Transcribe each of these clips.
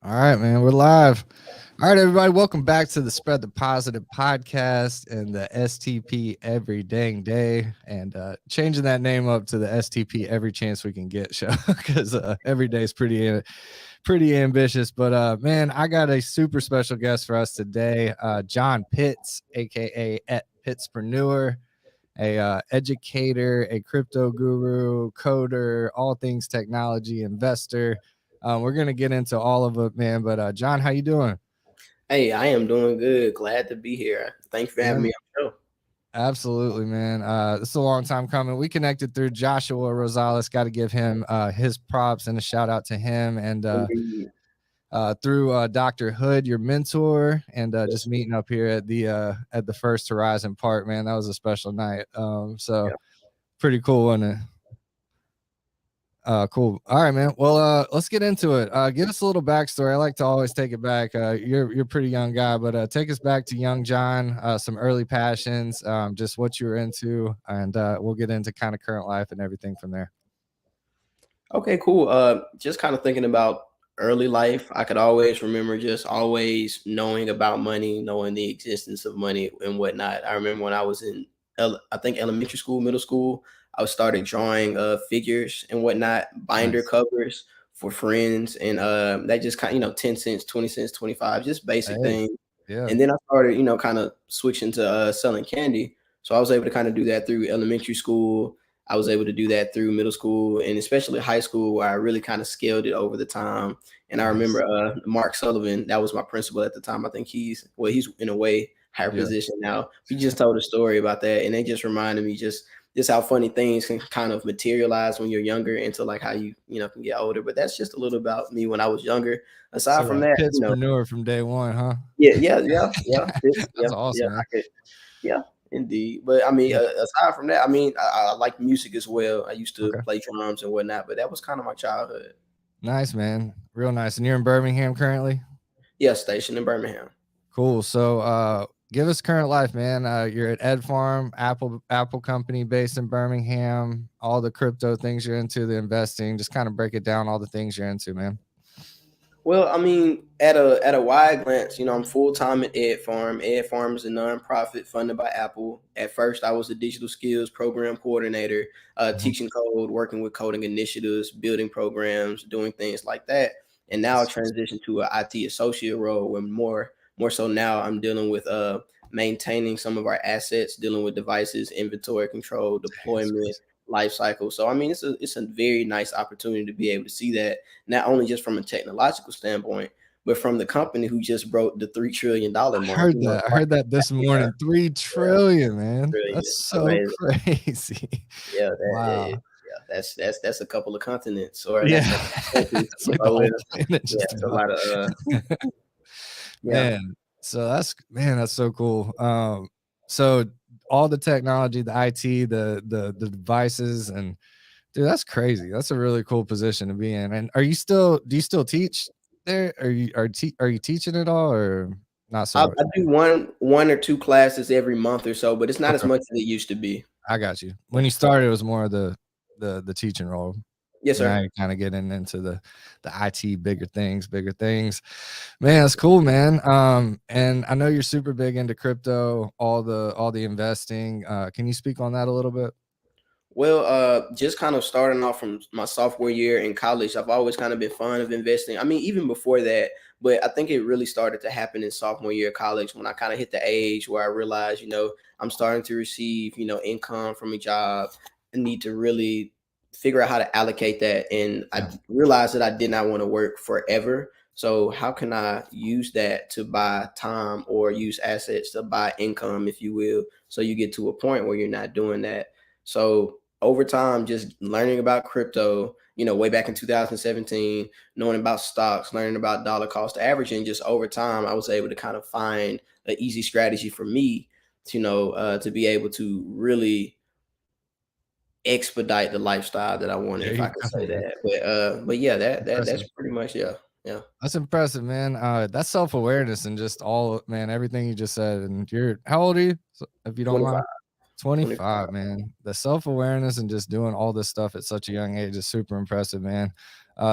All right, man. We're live. All right, everybody. Welcome back to the Spread the Positive podcast and the STP Every Dang Day. And changing that name up to the STP Every Chance We Can Get show because every day is pretty ambitious. But man, I got a super special guest for us today, John Pitts, aka Pittspreneur, a educator, a crypto guru, coder, all things technology, investor. We're gonna get into all of it, man. But John, how you doing? Hey, I am doing good. Glad to be here. Thanks for having Yeah, me on the show. absolutely, man. This is a long time coming. We connected through Joshua Rosales. Got to give him his props and a shout out to him. And Indeed. through Dr. Hood, your mentor, and just Yes. meeting up here at the First Horizon Park, man. That was a special night. So Yeah. pretty cool, wasn't it? Cool. All right, man. Well, let's get into it. Give us a little backstory. I like to always take it back. You're a pretty young guy, but take us back to young John. Some early passions, just what you were into, and we'll get into kind of current life and everything from there. Okay, cool. Just kind of thinking about early life, I could always remember just always knowing about money, knowing the existence of money and whatnot. I remember when I was in, I think elementary school, middle school, I started drawing figures and whatnot, binder Nice. covers for friends, and that just kind of 10 cents, 20 cents, 25, just basic Hey, things. yeah. And then I started kind of switching to selling candy. So I was able to kind of do that through elementary school. I was able to do that through middle school and especially high school, where I really kind of scaled it over the time. And I Nice. remember Mark Sullivan, that was my principal at the time. I think he's in a way higher Yeah. position now. He just told a story about that, and it just reminded me just how funny things can kind of materialize when you're younger into like how you can get older. But that's just a little about me when I was younger. Aside So from that, Pittsburgher from day one, huh? yeah, yeah, yeah, yeah, That's yeah. awesome, I man. could, yeah, indeed. But I mean, Yeah. aside from that, I mean, I like music as well. I used to Okay. play drums and whatnot, but that was kind of my childhood. Nice, man. Real nice. And you're in Birmingham currently? Yeah, stationed in Birmingham. Cool. So give us current life, man. You're at Ed Farm, Apple company based in Birmingham, all the crypto things you're into, the investing, just kind of break it down, all the things you're into, man. Well, I mean, at a wide glance, I'm full time at Ed Farm. Ed Farm is a nonprofit funded by Apple. At first, I was a digital skills program coordinator, Mhm. teaching code, working with coding initiatives, building programs, doing things like that. And now I transitioned to an IT associate role, where more so now I'm dealing with maintaining some of our assets, dealing with devices, inventory control, That's deployment, crazy. life cycle. So I mean, it's a very nice opportunity to be able to see that not only just from a technological standpoint, but from the company who just broke the $3 trillion I mark. heard that. I Like, heard that this yeah, morning. Three yeah, trillion, man. brilliant, That's so amazing. crazy. Yeah, that is, Wow. yeah, that's a couple of continents, or that's Yeah. a countries. It's like the Oh, whole yeah, planet yeah, just it's a about. lot of yeah. Man, so that's so cool. So all the technology, the IT, the devices, and dude, that's crazy. That's a really cool position to be in. And do you still teach there? Are you teaching at all or not so much? I do one or two classes every month or so, but it's not as Okay, much as it used to be. I got you. When Yeah. you started, it was more of the teaching role. Yes, Now sir. you're kind of getting into the IT bigger things. Man, that's cool, man. And I know you're super big into crypto, all the investing. Can you speak on that a little bit? Well, just kind of starting off from my sophomore year in college, I've always kind of been fond of investing. I mean, even before that, but I think it really started to happen in sophomore year of college when I kind of hit the age where I realized, I'm starting to receive, income from a job. I need to really figure out how to allocate that. And I Yeah. realized that I did not want to work forever. So how can I use that to buy time or use assets to buy income, if you will? So you get to a point where you're not doing that. So over time, just learning about crypto, way back in 2017, knowing about stocks, learning about dollar cost averaging, just over time, I was able to kind of find an easy strategy for me to, to be able to really expedite the lifestyle that I wanted, There if you I could go, say man. that. But yeah, that's Impressive. pretty much, yeah, yeah. That's impressive, man. That's self awareness and just all, man, everything you just said. And you're how old are you? If you don't 25, mind. 25. 25, man. The self awareness and just doing all this stuff at such a young age is super impressive, man.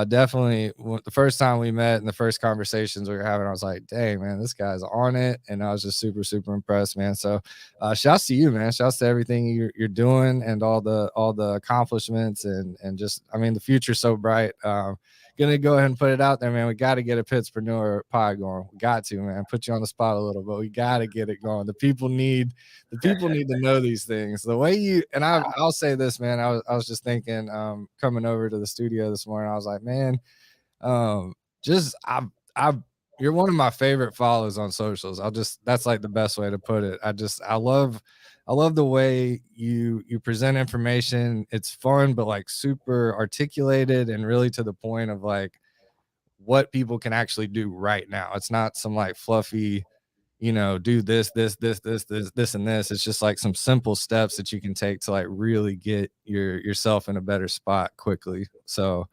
definitely the first time we met and the first conversations we were having, I was like, dang, man, this guy's on it. And I was just super, super impressed, man. So shouts to you, man. Shouts to everything you're doing and all the accomplishments and just, I mean, the future's so bright. Gonna go ahead and put it out there, man. We got to get a Pittsburgh pod going. We got to, man. Put you on the spot a little, but we got to get it going. The people need to know these things. The way you and I'll say this, man. I was just thinking, coming over to the studio this morning. I was like, man, just I you're one of my favorite follows on socials. That's like the best way to put it. I love the way you present information. It's fun, but like super articulated and really to the point of like what people can actually do right now. It's not some like fluffy, do this, and this. It's just like some simple steps that you can take to like really get yourself in a better spot quickly. So,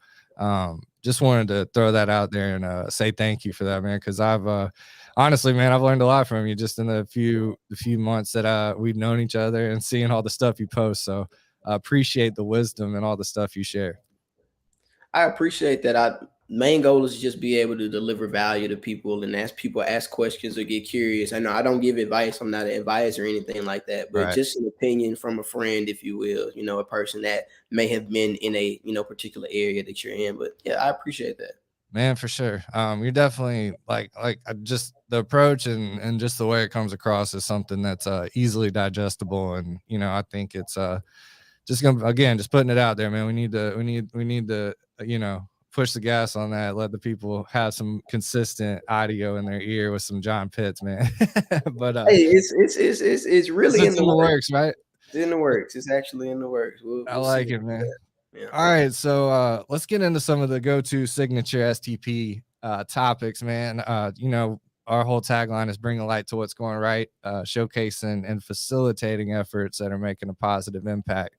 just wanted to throw that out there and say thank you for that, man. Because I've honestly, man, I've learned a lot from you just in the few months that we've known each other and seeing all the stuff you post. So, I appreciate the wisdom and all the stuff you share. I appreciate that. Main goal is just be able to deliver value to people and ask people ask questions or get curious. I know I don't give advice. I'm not an advisor or anything like that, but Right. just an opinion from a friend, if you will, a person that may have been in a, particular area that you're in. But yeah, I appreciate that. Man, for sure. You're definitely just the approach and just the way it comes across is something that's easily digestible, and I think it's just gonna again just putting it out there, man. We need to push the gas on that. Let the people have some consistent audio in their ear with some John Pitts, man. But Hey, it's really in it's the in the works. works, right? It's in the works. It's actually in the works. I We'll see. like it, man. Yeah. All right, so let's get into some of the go-to signature STP topics, man. Our whole tagline is bring a light to what's going right, showcasing and facilitating efforts that are making a positive impact.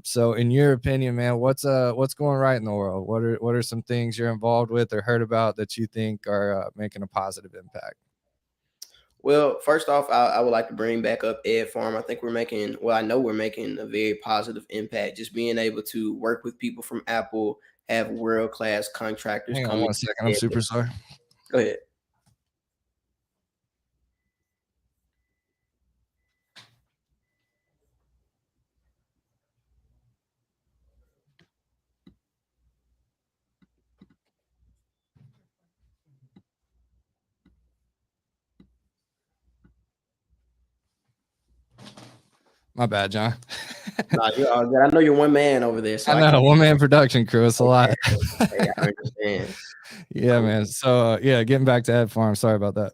So in your opinion, man, what's going right in the world? What are some things you're involved with or heard about that you think are making a positive impact? Well, first off, I would like to bring back up Ed Farm. I think I know we're making a very positive impact. Just being able to work with people from Apple, have world class contractors Hang on come one second. I'm in. super sorry. Go ahead. My bad, John. Nah, you're all good. I know you're one man over there, so I I can. know, one man production crew. It's a lot. Hey, I understand. Yeah, man. So yeah, getting back to Ed Farm. Sorry about that.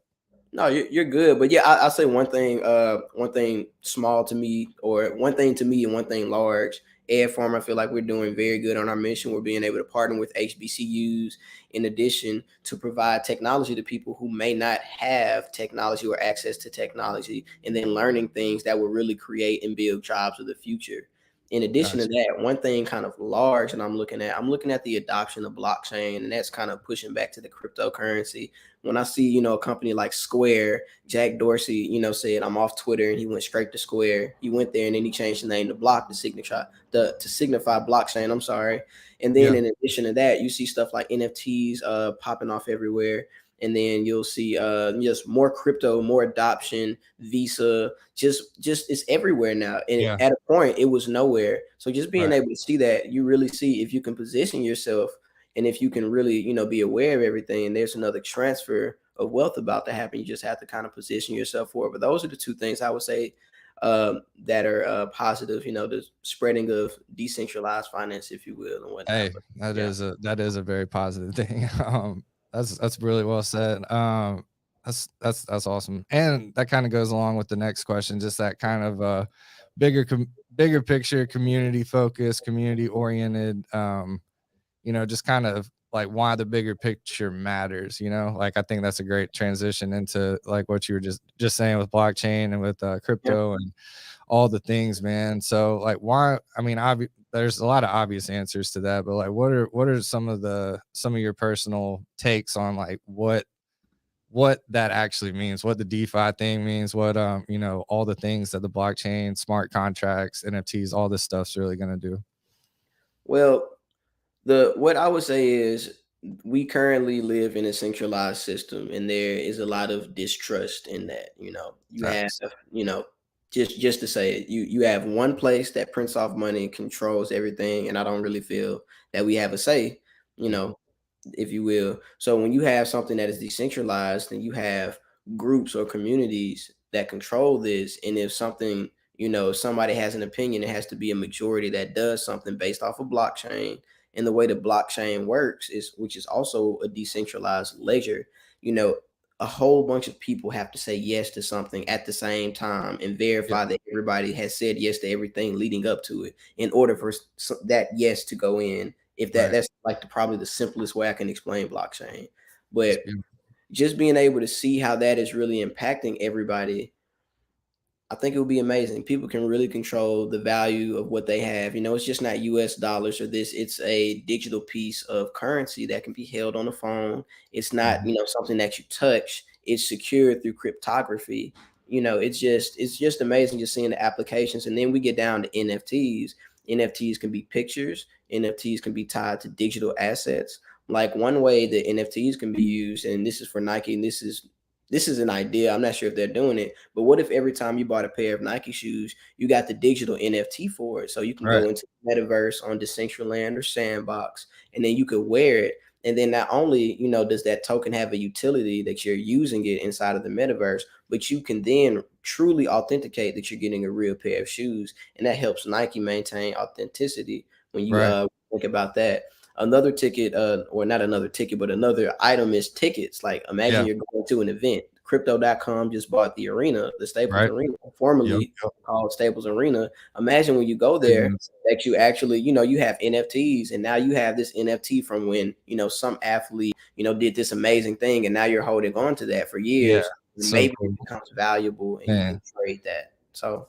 No, you're good. But yeah, I'll say one thing small to me, or one thing to me and one thing large. Ed Farm, I feel like we're doing very good on our mission. We're being able to partner with HBCUs in addition to provide technology to people who may not have technology or access to technology, and then learning things that will really create and build jobs of the future. In addition to Gotcha. that, one thing kind of large, and I'm looking at the adoption of blockchain, and that's kind of pushing back to the cryptocurrency. When I see, a company like Square, Jack Dorsey, said I'm off Twitter and he went straight to Square. He went there and then he changed the name to Block to signify blockchain. I'm sorry. And then Yeah. in addition to that, you see stuff like NFTs popping off everywhere. And then you'll see just more crypto, more adoption, Visa, just it's everywhere now. And Yeah. at a point, it was nowhere. So just being Right. able to see that, you really see if you can position yourself and if you can really, be aware of everything, there's another transfer of wealth about to happen. You just have to kind of position yourself for it. But those are the two things I would say that are positive, the spreading of decentralized finance, if you will, and whatnot. Hey, But that yeah. is a very positive thing. That's really well said. That's awesome, and that kind of goes along with the next question. Just that kind of bigger picture, community focused, community oriented. Just kind of like why the bigger picture matters. Like I think that's a great transition into like what you were just saying with blockchain and with Yeah. crypto and all the things, man. So like why, I mean, there's a lot of obvious answers to that, but like what are some of your personal takes on like what that actually means, what the DeFi thing means, what all the things that the blockchain, smart contracts, NFTs, all this stuff's really gonna do. Well, What I would say is we currently live in a centralized system, and there is a lot of distrust in that. You have, Facts. you know, just to say it, you have one place that prints off money and controls everything, and I don't really feel that we have a say. You Mhm. know, if you will. So when you have something that is decentralized, then you have groups or communities that control this. And if something, if somebody has an opinion, it has to be a majority that does something based off of blockchain. And the way the blockchain works is, which is also a decentralized ledger, you know, a whole bunch of people have to say yes to something at the same time and Yep. verify that everybody has said yes to everything leading up to it in order for that yes to go in. If Right. that's like probably the simplest way I can explain blockchain. That's But beautiful. just being able to see how that is really impacting everybody, I think it would be amazing. People can really control the value of what they have. It's just not US dollars or this. It's a digital piece of currency that can be held on the phone. It's not, Mhm. something that you touch. It's secured through cryptography. It's just amazing just seeing the applications. And then we get down to NFTs. NFTs can be pictures. NFTs can be tied to digital assets. Like one way that NFTs can be used, and this is for Nike, and this is an idea. I'm not sure if they're doing it, but what if every time you bought a pair of Nike shoes, you got the digital NFT for it? So you can Right. go into the metaverse on Decentraland or Sandbox, and then you could wear it. And then not only, does that token have a utility that you're using it inside of the metaverse, but you can then truly authenticate that you're getting a real pair of shoes. And that helps Nike maintain authenticity when you Right. think about that. Another ticket, or not another ticket, but another item is tickets. Like imagine Yeah. you're going to an event. Crypto.com just bought the arena, the Staples Right. Arena, Yep. formerly Yep. called Staples Arena. Imagine when you go Big there news. that you actually, you have NFTs, and now you have this NFT from when, some athlete, did this amazing thing, and now you're holding on to that for Yeah. years. So Maybe it cool, becomes valuable and you can man. trade that. So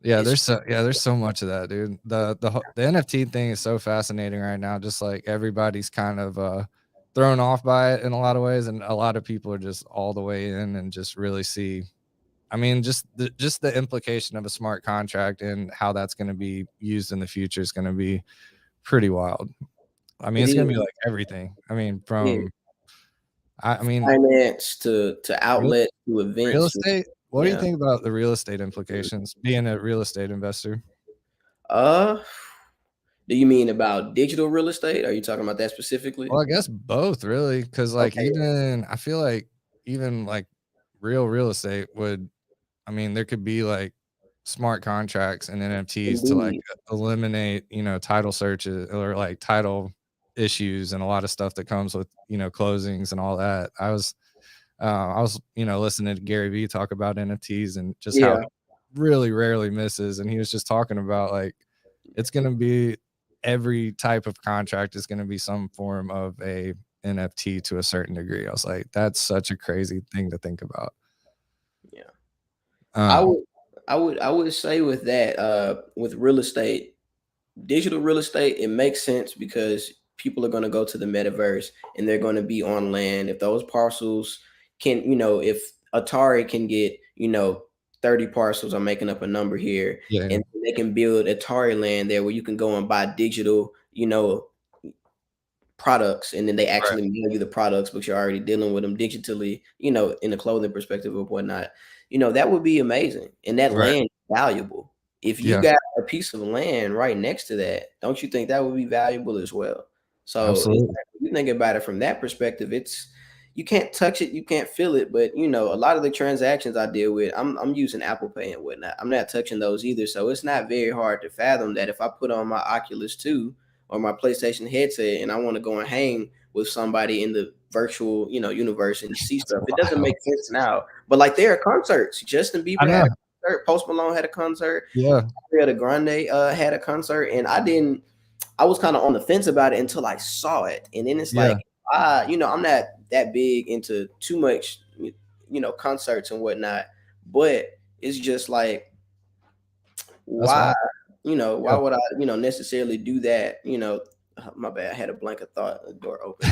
Yeah, it's there's so much of that, dude. The NFT thing is so fascinating right now. Just like everybody's kind of thrown off by it in a lot of ways, and a lot of people are just all the way in and just really see. I mean, just the implication of a smart contract and how that's going to be used in the future is going to be pretty wild. I mean, it it's is going to be like everything. I mean, yeah, from I mean, finance to real, outlets to real events to estate. What do you yeah. think about the real estate implications? Being a real estate investor. Uh, do you mean about digital real estate? Are you talking about that specifically? Well, I guess both really, because like Okay, even I feel like even like real estate would, I mean, there could be like smart contracts and NFTs to like indeed. eliminate, title searches or like title issues and a lot of stuff that comes with, closings and all that. I was, listening to Gary Vee talk about NFTs and just how Yeah, he really rarely misses. And he was just talking about like it's gonna be every type of contract is gonna be some form of a NFT to a certain degree. I was like, that's such a crazy thing to think about. yeah. I Um, would, I would say with that, with real estate, digital real estate, it makes sense because people are going to go to the metaverse and they're going to be on land. If those parcels can, if Atari can get, 30 parcels, I'm making up a number here, yeah, and they can build Atari land there where you can go and buy digital, products, and then they right, actually mail you the products, but you're already dealing with them digitally, in the clothing perspective of whatnot. That would be amazing. And that right, land is valuable. If you yeah, got a piece of land right next to that, don't you think that would be valuable as well? So it's absolutely, like, if you think about it from that perspective, it's you can't touch it, you can't feel it, but a lot of the transactions I deal with, I'm using Apple Pay and whatnot. I'm not touching those either. So it's not very hard to fathom that if I put on my Oculus 2 or my PlayStation headset and I want to go and hang with somebody in the virtual, universe and see that's stuff. It doesn't wild. make sense now. But like there are concerts. Justin I Bieber know, had a concert, Post Malone had a concert, yeah, Ariana Grande had a concert, and I was kind of on the fence about it until I saw it. And then it's yeah, like, I'm not that big into too much, concerts and whatnot. But it's just like, that's why wild. why Yeah. would I necessarily do that? My bad, I had a blank of thought, the door open.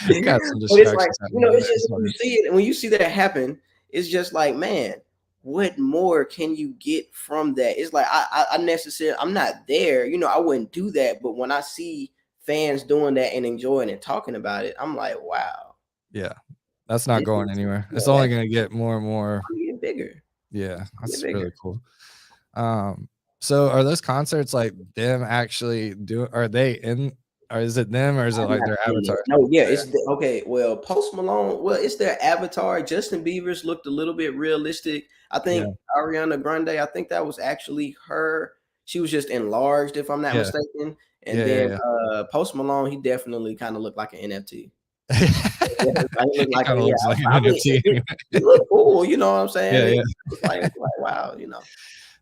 You got some But it's like, distractions happening over it's there. just It's all when you good. see it, and when you see that happen, it's just like, man, what more can you get from that? It's like I necessarily, I'm not there, I wouldn't do that, but when I see fans doing that and enjoying and talking about it, I'm like, wow, Yeah. That's not this going is, anywhere. It's only that's gonna get more and more. getting bigger, Yeah, get that's bigger. really cool. So are those concerts like them actually are they in, or is it them, or is it I'm like not their seeing it. avatars? No, yeah, okay. Well, Post Malone, well, it's their avatar. Justin Bieber's looked a little bit realistic. I Yeah, think Ariana Grande, I think that was actually her. She was just enlarged, if I'm not yeah, mistaken. And yeah, then yeah, Post Malone, he definitely kind of looked like an NFT. yeah. Yeah, like, he looked He like a, kinda yeah. looks like an I mean, NFT anyway. he looked cool. You know what I'm saying? Yeah, It yeah. was like wow,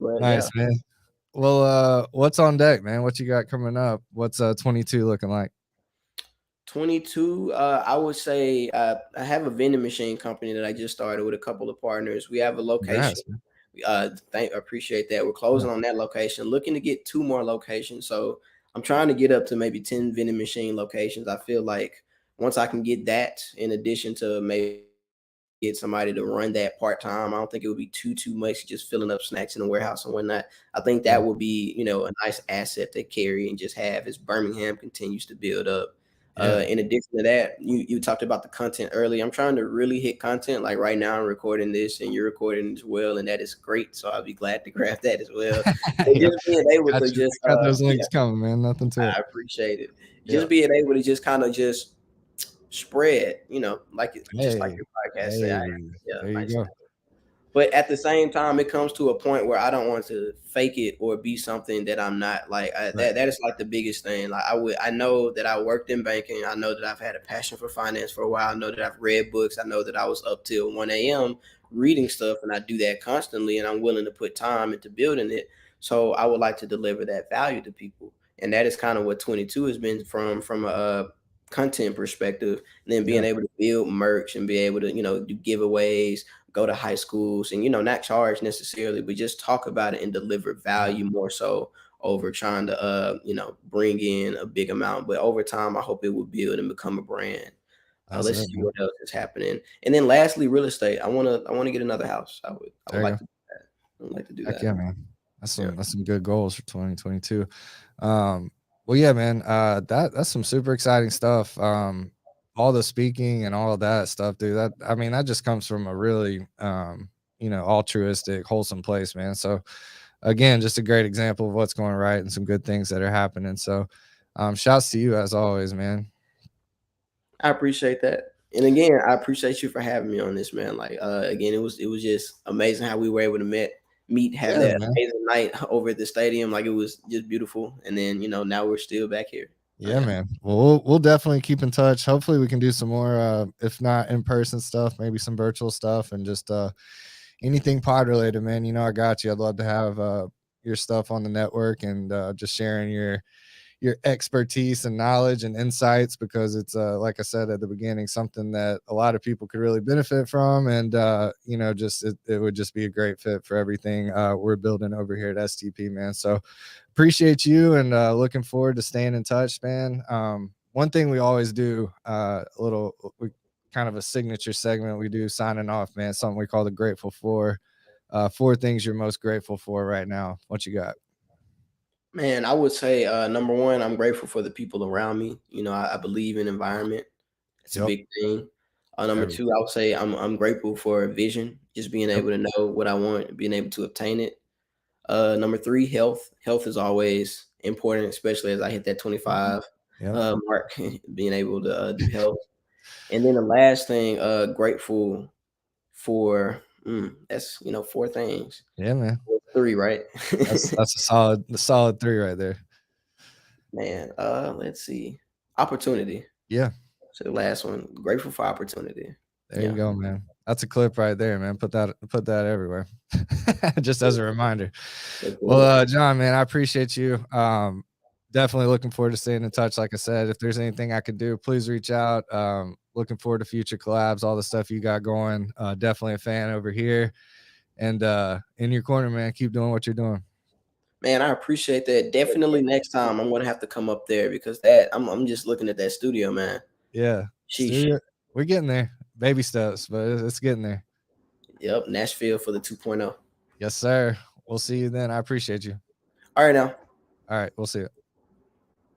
But yeah. Nice, man. Well, what's on deck, man? What you got coming up? What's 22 looking like? 22, I would say I have a vending machine company that I just started with a couple of partners. We have a location. Congrats, man. Appreciate that. We're Yeah, closing on that location, looking to get 2 more locations. So I'm trying to get up to maybe 10 vending machine locations. I feel like once I can get that, in addition to maybe get somebody to run that part time, I don't think it would be too much just filling up snacks in the warehouse and whatnot. I think yeah, that would be, a nice asset to carry and just have as Birmingham continues to build up. yeah. In addition to that, you talked about the content earlier. I'm trying to really hit content. Like right now, I'm recording this and you're recording as well, and that is great. So I'll be glad to grab that as well. But Yeah, just being able to just, got those yeah, links coming, man. Nothing to it. I appreciate it. Yeah. Just being able to just kind of just spread, like just like Hey, your podcast say. hey, Yeah, there you nice. go. But at the same time, it comes to a point where I don't want to fake it or be something that I'm not. Like Right. that is like the biggest thing. Like I know that I worked in banking. I know that I've had a passion for finance for a while. I know that I've read books. I know that I was up till 1 a.m. reading stuff, and I do that constantly. And I'm willing to put time into building it. So I would like to deliver that value to people, and that is kind of what 22 has been from a content perspective. And then Yeah, being able to build merch and be able to do giveaways, go to high schools and not charge necessarily, but just talk about it and deliver yeah. value more so over trying to bring in a big amount. But over time I hope it will build and become a brand. That's Let's it, see man. what else is happening. And then lastly, real estate. I want to get another house. I would There you like go. to do that. I would like to do Heck that. yeah, man. Yeah. That's some good goals for 2022. Well, yeah, man. That's some super exciting stuff. All the speaking and all of that stuff, dude. I mean, that just comes from a really altruistic, wholesome place, man. So again, just a great example of what's going right and some good things that are happening. So shouts to you as always, man. I appreciate that. And again, I appreciate you for having me on this, man. Like again, it was just amazing how we were able to meet, have Yeah, that man. amazing night over at the stadium. Like it was just beautiful. And then, now we're still back here. Yeah, Yeah. man. Well, we'll definitely keep in touch. Hopefully we can do some more if not in person stuff, maybe some virtual stuff and just anything pod related, man. I got you. I'd love to have your stuff on the network and just sharing your expertise and knowledge and insights because it's like I said at the beginning, something that a lot of people could really benefit from, and just it would just be a great fit for everything we're building over here at STP, man. So appreciate you and looking forward to staying in touch, man. One thing we always do, a little we kind of a signature segment we do signing off, man. Something we call the grateful for. Four things you're most grateful for right now. What you got? Man, I would say number one, I'm grateful for the people around me. I believe in environment. It's a Yep. big thing. Number Every, two, I would say I'm grateful for vision, just being yep. able to know what I want, being able to obtain it. Number three, health. Health is always important, especially as I hit that 25 Yep. mark, being able to do health. And then the last thing, grateful for that's four things. Yeah, man. Three, right? That's a solid three right there. Man, let's see. Opportunity. Yeah. So the last one, grateful for opportunity. There you Yeah. go, man. That's a clip right there, man. Put that everywhere. Just as a reminder. That's Well, it. John, man, I appreciate you. Definitely looking forward to staying in touch. Like I said, if there's anything I can do, please reach out. Looking forward to future collabs, all the stuff you got going. Definitely a fan over here. And in your corner, man. Keep doing what you're doing. Man, I appreciate that. Definitely next time I'm gonna have to come up there because that I'm just looking at that studio, man. Yeah. Sheesh. Studio. We're getting there. Baby steps, but it's getting there. Yep, Nashville for the 2.0. Yes, sir. We'll see you then. I appreciate you. All right, now. All right, we'll see you.